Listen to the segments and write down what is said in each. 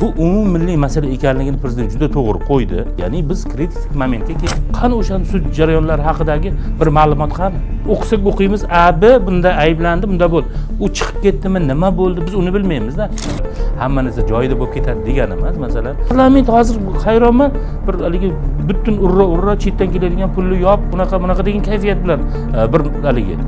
Bu umummilliy masala ekanligini prezident juda to'g'ri qo'ydi. Ya'ni biz kritik momentga keldik. Qani o'sha sud jarayonlari haqidagi bir ma'lumot qani? O'qisak o'qiymiz, B bunda ayblandi, bunda bo'ldi. U chiqib ketdimi, nima bo'ldi, biz uni bilmaymiz-da. Hamma narsa joyida bo'lib ketadi degani emas, masalan. Parlament hozir hayronman, bir haligi butun urra chetdan keladigan pulni yop, bunaqa degan kayfiyat bilan bir haligi.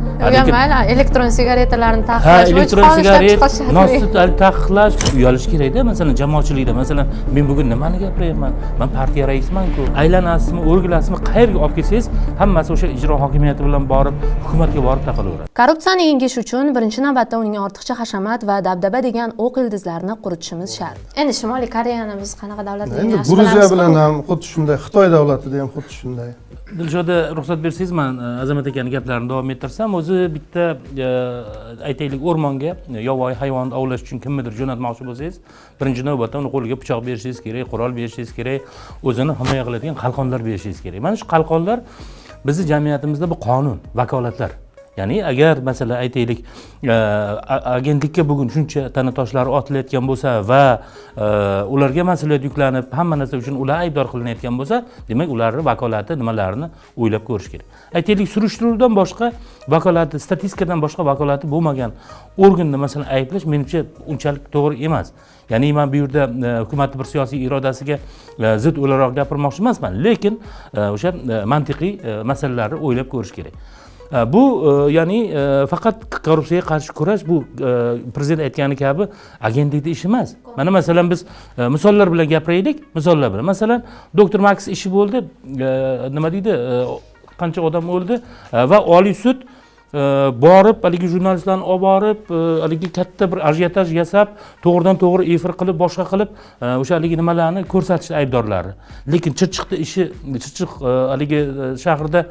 Mayli, elektron sigaretalarni taqiqlash, elektron sigaret, nosni taqiqlash uyalish kerak-da, masalan, jamoatchilikda. Masalan, men bugun nimani gapiryapman? Men partiya raisiman-ku. Aylanasizmi, o'rgilasizmi, qayerga olib kelsangiz, hammasi o'sha ijro hokimiyati bilan borib, hukumatga borib taqalaveradi. Korrupsiyani yengish uchun birinchi navbatda uning ortiqcha hashamat va dabdaba degan o'q ildizlarini quritishimiz shart. Endi Shimoliy Koreyani biz qanaqa davlat deb Endi Gruziya bilan ham xuddi shunday, Xitoy davlatida ham xuddi shunday. Dilshoda, ruxsat bersangiz, men Azamat akaning gaplarini davom ettirsam, o'zi bitta aytaylik o'rmonga yovvoyi hayvonni ovlash uchun kimnidir jo'natmoqchi bo'lsangiz, birinchi navbatda uni qo'liga pichoq berishingiz kerak, qurol berishingiz kerak, o'zini himoya qiladigan qalqonlar berishingiz kerak. Mana shu qalqonlar bizning jamiyatimizda bu qonun, vakolatlar. Ya'ni agar masalan aytaylik agentlikka bugun shuncha tana toshlari otilayotgan bo'lsa va ularga mas'uliyat yuklanib, hamma narsa uchun ular aybdor qilinayotgan bo'lsa, demak ularning vakolati nimalarini o'ylab ko'rish kerak. Aytaylik, surishtiruvdan boshqa vakolati, statistikadan boshqa vakolati bo'lmagan organni masalan ayblash menimcha unchalik to'g'ri emas. Ya'ni men bu yerda hukumatning bir siyosiy irodasiga zid o'laroq gapirmoqchi emasman, lekin o'sha mantiqiy masalalarni o'ylab ko'rish kerak. Bu ya'ni faqat korrupsiyaga qarshi kurash bu prezident aytgani kabi agentlikning ishi emas. Mana masalan biz misollar bilan gapiraylik, misollar bilan. Masalan, doktor Max ishi bo'ldi, nima deydi, qancha odam o'ldi va Oliy sud borib, haligi jurnalistlarni olib borib, haligi katta bir ajiotaj yasab, to'g'ridan to'g'ri efir qilib, boshqa qilib, o'sha haligi nimalarni ko'rsatishdi aybdorlari. Lekin Chirchiqda ishi, Chirchiq haligi shahrida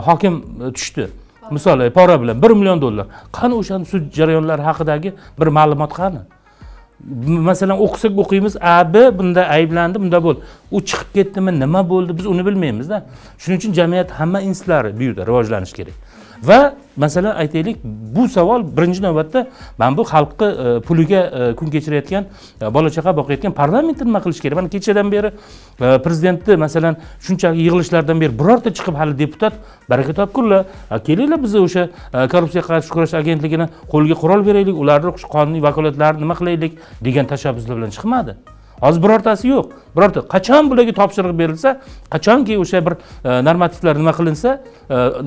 hokim tushdi. Misol, pora bilan $1 million. Qani o'sha sud jarayonlari haqidagi bir ma'lumot qani? Masalan, o'qisak o'qiymiz, B bunda ayblandi, bunda bo'ldi. U chiqib ketdimi, nima bo'ldi, biz uni bilmaymiz-da. Shuning uchun jamiyat hamma institutlari bu yerda rivojlanishi kerak. Va masalan aytaylik, bu savol birinchi navbatda men bu xalqqa puliga kun kechirayotgan, bola chaqa boqayotgan parlamentni nima qilish kerak? Mana kechadan beri prezidentni masalan shunchaki yig'ilishlardan beri birorta chiqib hali deputat baraka topkunlar, kelinglar biz o'sha korrupsiyaga qarshi kurash agentligini qo'lga qurol beraylik, ularning qonuniy vakolatlarini nima qilaylik degan tashabbuslar bilan chiqmadi. Hozir birortasi yo'q. Birorta qachon bularga topshiriq berilsa, qachonki o'sha bir normativlar nima qilinsa,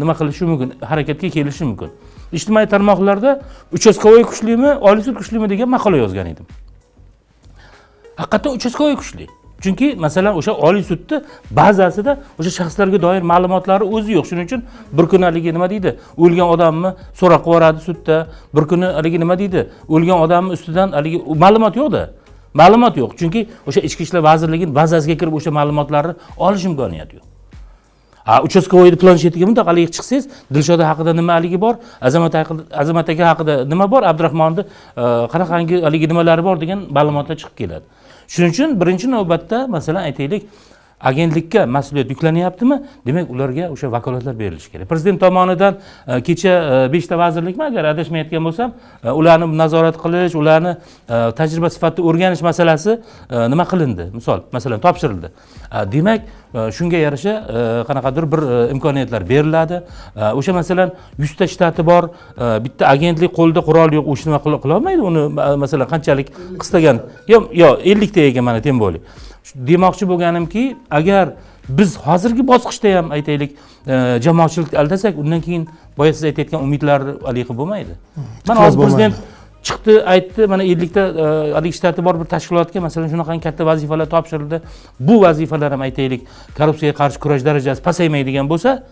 nima qilishi mumkin, harakatga kelishi mumkin. Ijtimoiy tarmoqlarda uchastkovoy kuchlimi, Oliy sud kuchlimi degan maqola yozgan edim. Haqiqatan uchastkovoy kuchli. Chunki masalan o'sha Oliy sudda bazasida o'sha shaxslarga doir ma'lumotlari o'zi yo'q. Shuning uchun bir kun haligi nima deydi? O'lgan odamni so'roq qilib sudda, bir kuni haligi nima deydi? O'lgan odamning ustidan haligi ma'lumot yo'q-da. Ma'lumot yo'q, chunki o'sha Ichki ishlar vazirligining bazasiga kirib o'sha ma'lumotlarni olish imkoniyati yo'q. Uchastkovoyning planshetiga muntaqalik chiqsangiz, Dilshoda haqida nima haligi bor, Azamat aka haqida nima bor, Abdurahmonni qanaqangi haligi nimalari bor degan ma'lumotlar chiqib keladi. Shuning uchun birinchi navbatda masalan aytaylik, agentlikka mas'uliyat yuklanyaptimi? Demak, ularga o'sha vakolatlar berilishi kerak. Prezident tomonidan kecha 5 ta vazirlikmi agar adashmayotgan bo'lsam, ularni nazorat qilish, ularni tajriba sifatida o'rganish masalasi nima qilindi? Misol, masalan, topshirildi. Demak, shunga yarasha qanaqadir bir imkoniyatlar beriladi. O'sha masalan 100 ta shtati bor, bitta agentlik qo'lida qurol yo'q, o'shni nima qila olmaydi. Uni masalan qanchalik qistagan, yo 50 ta ekan mana tem bo'li. Demoqchi bo'lganimki, agar biz hozirgi bosqichda ham aytaylik, jamoatchilikni aldasak, undan keyin boya siz aytayotgan umidlar aliqi bo'lmaydi. Mana hozir prezident chiqdi, aytdi, mana 50 ta haligi shtati bor bir tashkilotga masalan shunaqangi katta vazifalar topshirildi. Bu vazifalar ham aytaylik, korrupsiyaga qarshi kurash darajasi pasaymaydigan bo'lsa,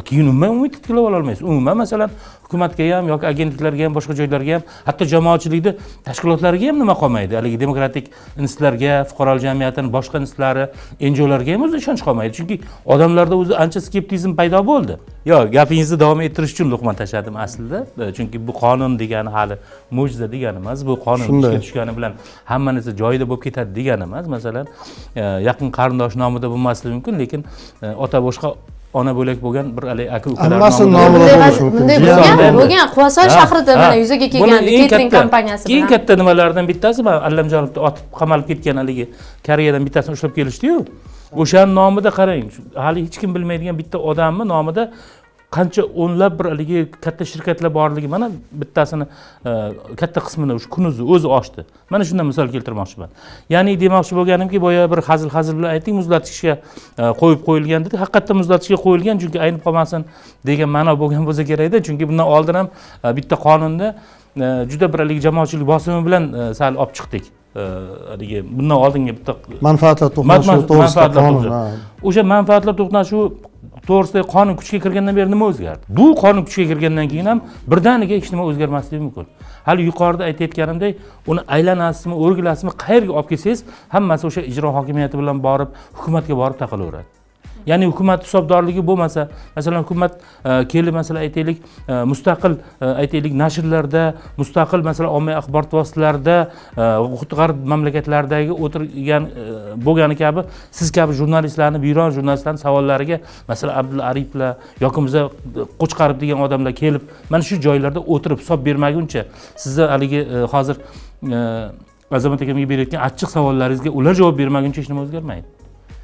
keyin umuman umid tiklab ola olmaysiz. Umuman masalan hukumatga ham yoki agentliklarga ham, boshqa joylarga ham, hatto jamoatchilikda tashkilotlarga ham nima qolmaydi. Haligi demokratik institutlarga, fuqarolik jamiyatining boshqa institutlari, NGOlarga ham o'zi ishonch qolmaydi. Chunki odamlarda o'zi ancha skeptizm paydo bo'ldi. Yo, gapingizni davom ettirish uchun luqma tashladim aslida. Chunki bu qonun degani hali mo'jiza degani emas. Bu qonun ishga tushgani bilan hamma narsa joyida bo'lib ketadi degani emas. Masalan, yaqin qarindosh nomida bo'lmasligi mumkin, lekin ota boshqa ona bo'lak bo'lgan bir aka ukalar Hammasini nomida bo'lishi mumkin. bunday bo'lgan Quvasoy shahrida mana yuzaga kelgan catering kompaniyasi eng bilan. katta nimalardan bittasi mana Allamjonovni otib qamalib ketgan haligi Koreyadan bittasini ushlab kelishdi-yu. O'shaning nomida qarang, hali hech kim bilmaydigan bitta odamning nomida qancha o'nlab bir haligi katta shirkatlar borligi, mana bittasini katta qismini o'sha Kunuzi o'zi ochdi. Mana shundan misol keltirmoqchiman. Ya'ni demoqchi bo'lganimki, boya bir hazil bilan ayting, muzlatgichga qo'yib qo'yilgan dedi. Haqiqatda muzlatgichga qo'yilgan, chunki aynib qolmasin degan ma'no bo'lgan bo'lsa kerak-da, chunki bundan oldin ham bitta qonunda juda bir haligi jamoatchilik bosimi bilan sal olib chiqdik. Haligi bundan oldingi bitta Manfaatlar to'qnashuvi to'g'risida qonun. O'sha manfaatlar to'qnashuvi to'g'risida qonun kuchga kirgandan beri nima o'zgardi? Bu qonun kuchga kirgandan keyin ham birdaniga hech nima o'zgarmasligi mumkin. Hali yuqorida aytayotganimdek, uni aylanasizmi, o'rgilasizmi, qayerga olib kelsangiz, hammasi o'sha ijro hokimiyati bilan borib, hukumatga borib taqalaveradi. Ya'ni hukumat hisobdorligi bo'lmasa, masalan hukumat kelib masalan aytaylik mustaqil aytaylik nashrlarda, mustaqil masalan ommaviy axborot vositalarida, g'arb mamlakatlaridagi o'tirgan bo'lgani kabi siz kabi jurnalistlarni, buyron jurnalistlarning savollariga masalan Abdulla Ariplar yoki biza Qo'chqarib degan odamlar kelib mana shu joylarda o'tirib hisob bermaguncha sizni haligi hozir Azamat akamga berayotgan achchiq savollaringizga ular javob bermaguncha hech nima o'zgarmaydi.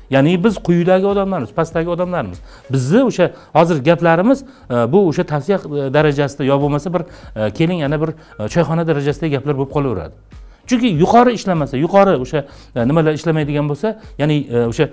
Ya'ni biz quyidagi odamlarmiz, pastdagi odamlarmiz. Bizni o'sha hozir gaplarimiz bu o'sha tavsiya darajasida yo bo'lmasa bir keling ana bir choyxona darajasidagi gaplar bo'lib qolaveradi. Chunki yuqori ishlamasa, yuqori o'sha nimalar ishlamaydigan bo'lsa, ya'ni o'sha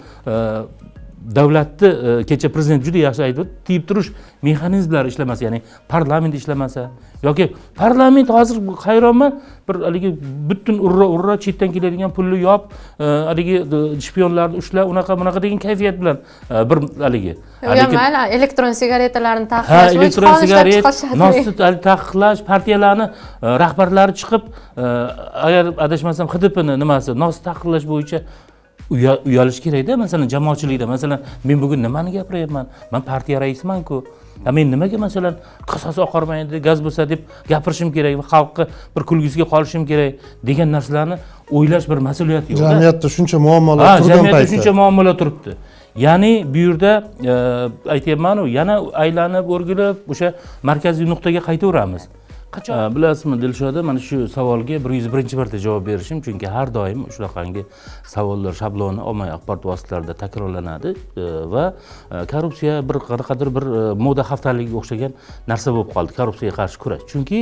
davlatni kecha prezident juda yaxshi aytdi, tiyib turish mexanizmlari ishlamasa, ya'ni parlament ishlamasa yoki parlament hozir hayronman, bir haligi butun urra chetdan keladigan pulni yop, haligi shpionlarni ushla, unaqa degan kayfiyat bilan bir haligi. Mayli, elektron sigaretalarni Ha, taqiqlash, elektron sigaret, nosut taqiqlash, partiyalarni rahbarlari chiqib, agar adashmasam HDPni nimasi, nosut taqiqlash bo'yicha uyalish kerakda. Masalan jamoatchilikda, masalan men bugun nimani gapiryapman? Men partiya raisiman-ku. Men nimaga masalan qasos oqarmaydi, gaz bo'lsa deb gapirishim kerak va xalqqa bir kulgisiga qolishim kerak degan narsalarni o'ylash bir mas'uliyat yo'q. Jamiyatda shuncha muammolar turgan paytda. Jamiyatda shuncha muammolar turibdi. Ya'ni bu yerda aytyapman-ku, yana aylanib o'rgilib o'sha markaziy nuqtaga qaytaveramiz. Qachon bilasizmi Dilshoda, mana shu savolga 101-marta javob berishim, chunki har doim shunaqangi savollar shabloni ommaviy axborot vositalarida takrorlanadi va korrupsiya bir qanaqadir bir moda haftaligiga o'xshagan narsa bo'lib qoldi, korrupsiyaga qarshi kurash. Chunki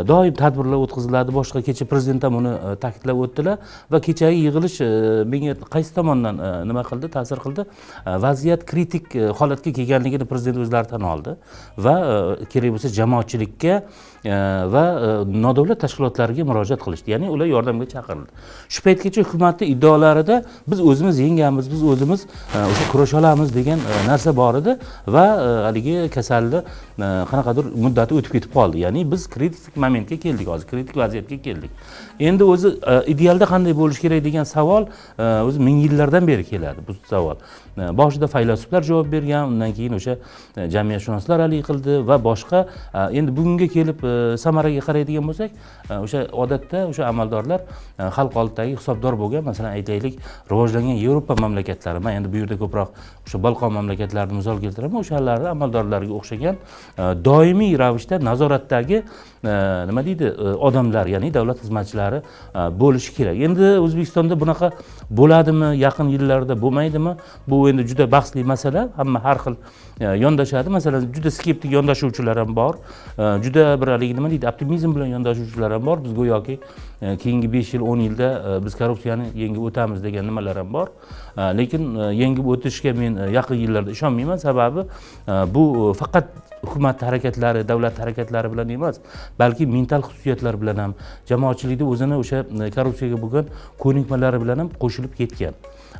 doim tadbirlar o'tkaziladi, boshqa kecha prezident ham uni ta'kidlab o'tdilar va kechagi yig'ilish menga qaysi tomondan nima qildi, ta'sir qildi? Vaziyat kritik holatga kelganligini prezident o'zlari tan oldi va kerak bo'lsa jamoatchilikka va nodavlat tashkilotlariga murojaat qilishdi. Ya'ni ular yordamga chaqirildi. Shu paytgacha hukumatning iddaollarida biz o'zimiz yengamiz, biz o'zimiz o'sha kurasha olamiz degan narsa bor edi va haligi kasallik qanaqadir muddati o'tib ketib qoldi. Ya'ni biz kritik momentga keldik, hozir kritik vaziyatga keldik. Endi o'zi idealda qanday bo'lish kerak degan savol o'zi ming yillardan beri keladi bu savol. Boshida faylasuflar javob bergan, undan keyin o'sha jamiyatshunoslar hal qildi va boshqa. Endi bugunga kelib samaraga qaraydigan bo'lsak, o'sha odatda o'sha amaldorlar xalq oldidagi hisobdor bo'lgan, masalan aytaylik rivojlangan Yevropa mamlakatlari, men endi bu yerda ko'proq o'sha Balqon mamlakatlarini misol keltiraman, o'shalarning amaldorlariga o'xshagan doimiy ravishda nazoratdagi nima deydi odamlar, ya'ni davlat xizmatchilari bo'lishi kerak. Endi O'zbekistonda bunaqa bo'ladimi, yaqin yillarda bo'lmaydimi? Bu endi juda bahsli masala, hamma har xil yondashadi. Masalan, juda skeptik yondashuvchilar ham bor, juda bir haligi nima deydi, optimizm bilan yondashuvchilar ham bor. Biz go'yoki keyingi 5 yil, 10 yilda biz korrupsiyani yengib o'tamiz degan nimalar ham bor. Lekin yengib o'tishga men yaqin yillarda ishonmayman, sababi bu faqat hukumat harakatlari, davlat harakatlari bilan emas, balki mental xususiyatlar bilan ham, jamoatchilikda o'zini o'sha korrupsiyaga bo'lgan ko'nikmalari bilan ham qo'shilib ketgan.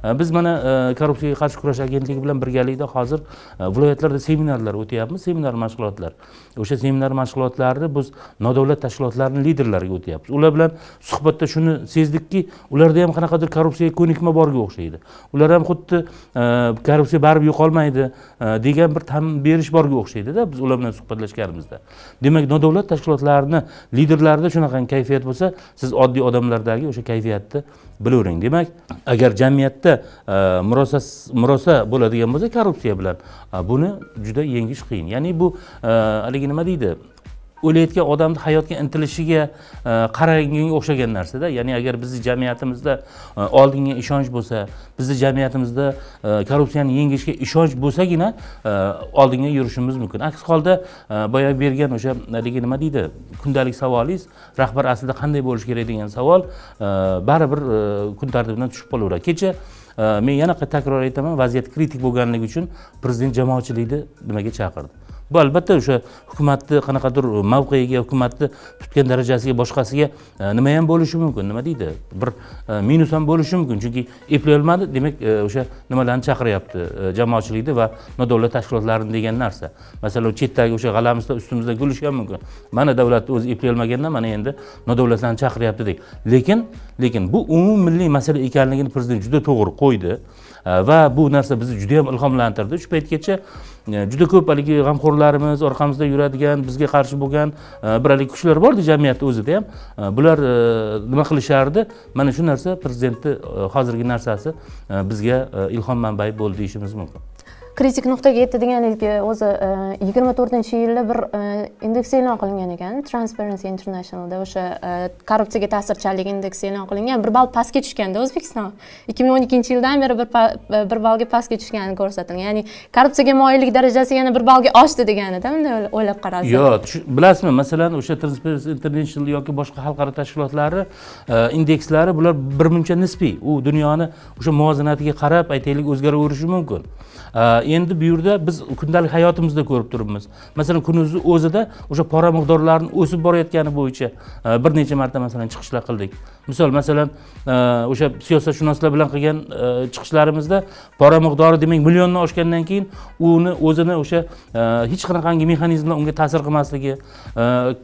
Biz mana korrupsiyaga qarshi kurash agentligi bilan birgalikda hozir viloyatlarda seminarlar o'tyapmiz, seminar mashg'ulotlar. O'sha seminar mashg'ulotlarni biz nodavlat tashkilotlarning liderlariga o'tyapmiz. Ular bilan suhbatda shuni sezdikki, ularda ham qanaqadir korrupsiyaga ko'nikma borga o'xshaydi. Ular ham xuddi korrupsiya baribir yo'qolmaydi degan bir ta'min berish borga o'xshaydi-da. biz ular bilan suhbatlashganimizda. Demak, nodavlat tashkilotlarini liderlarida shunaqa kayfiyat bo'lsa, siz oddiy odamlardagi o'sha kayfiyatni bilavering. Demak, agar jamiyatda murosa bo'ladigan bo'lsa korrupsiya bilan, buni juda yengish qiyin. Ya'ni bu haligi nima deydi? O'layotgan odamni hayotga intilishiga qaraganga o'xshagan narsada. Ya'ni agar bizning jamiyatimizda oldinga ishonch bo'lsa, bizning jamiyatimizda korrupsiyani yengishga ishonch bo'lsagina oldinga yurishimiz mumkin. Aks holda boya bergan o'sha haligi nima deydi? Kundalik savolingiz, rahbar aslida qanday bo'lishi kerak degan savol baribir kun tartibidan tushib qolaveradi. Kecha men yana takror aytaman, vaziyat kritik bo'lganligi uchun prezident jamoatchilikni nimaga chaqirdi. Bu albatta o'sha hukumatni qanaqadir mavqeiga, hukumatni tutgan darajasiga, boshqasiga nima ham bo'lishi mumkin, nima deydi? Bir minus ham bo'lishi mumkin, chunki eplay olmadi, demak o'sha nimalarni chaqiryapti, jamoatchilikni va nodavlat tashkilotlarini degan narsa. Masalan, chetdagi o'sha g'alamislar ustimizda kulishi ham mumkin. Mana davlatni o'zi eplay olmaganda, mana endi nodavlatlarni chaqiryapti deb. Lekin bu umummilliy masala ekanligini prezident juda to'g'ri qo'ydi va bu narsa bizni juda ham ilhomlantirdi. Shu paytgacha juda ko'p haligi g'amxo'rlarimiz, orqamizda yuradigan, bizga qarshi bo'lgan bir haligi kuchlar bordi jamiyatda o'zida ham. Bular nima qilishardi? Mana shu narsa prezidentni hozirgi narsasi bizga ilhom manbai bo'ldi deyishimiz mumkin. Kritik nuqtaga yetadiganligi o'zi 24-yilda bir indeks e'lon qilingan ekan, Transparency Internationalda o'sha korrupsiyaga ta'sirchanlik indeksi e'lon qilingan, bir ball pastga tushganda O'zbekiston 2012-yildan beri bir ballga pastga tushgani ko'rsatilgan. Ya'ni korrupsiyaga moyillik darajasi yana bir ballga oshdi deganida, bunday o'ylab qaralsa. Yo'q, bilasizmi, masalan, o'sha Transparency International yoki boshqa xalqaro tashkilotlari indekslari bular birmuncha nisbiy. U dunyoni o'sha muvozanatiga qarab aytaylik o'zgaraverishi mumkin. Endi bu yerda biz kundalik hayotimizda ko'rib turibmiz. Masalan, kunimizni o'zida o'sha pora miqdorlarining o'sib borayotgani bo'yicha bir necha marta masalan chiqishlar qildik. Masalan, o'sha siyosatshunoslar bilan qilgan chiqishlarimizda pora miqdori demak milliondan oshgandan keyin o'zini o'sha hech qanaqangi mexanizmlar unga ta'sir qilmasligi,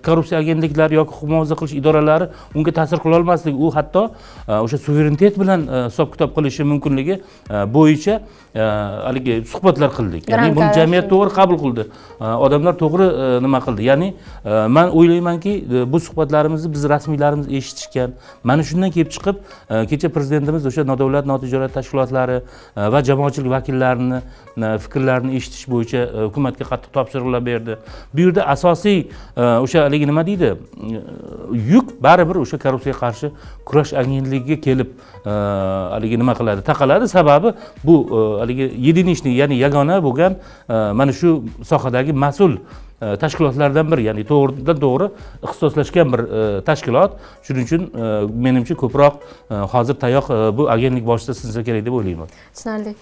korrupsiya agentliklari yoki huquq muhofaza qilish idoralari unga ta'sir qila olmasligi, u hatto o'sha suverenitet bilan hisob-kitob qilishi mumkinligi bo'yicha haligi suhbatlar qildik. Ya'ni buni jamiyat to'g'ri qabul qildi. Odamlar to'g'ri nima qildi. Ya'ni men o'ylaymanki, bu suhbatlarimizni biz rasmiylarimiz eshitishgan. Mana shundan kelib chiqib, kecha prezidentimiz o'sha nodavlat notijorat tashkilotlari va jamoatchilik vakillarini fikrlarini eshitish bo'yicha hukumatga qattiq topshiriqlar berdi. Bu yerda asosiy o'sha haligi nima deydi? Yuk baribir o'sha korrupsiyaga qarshi kurash agentligiga kelib haligi nima qiladi? Taqaladi. Sababi bu haligi единичный, ya'ni yagona bo'lgan mana shu sohadagi mas'ul tashkilotlardan biri, ya'ni to'g'ridan to'g'ri ixtisoslashgan bir tashkilot. Shuning uchun menimcha ko'proq hozir tayoq bu agentlik boshida sinsa kerak deb o'ylayman. Tushunarli.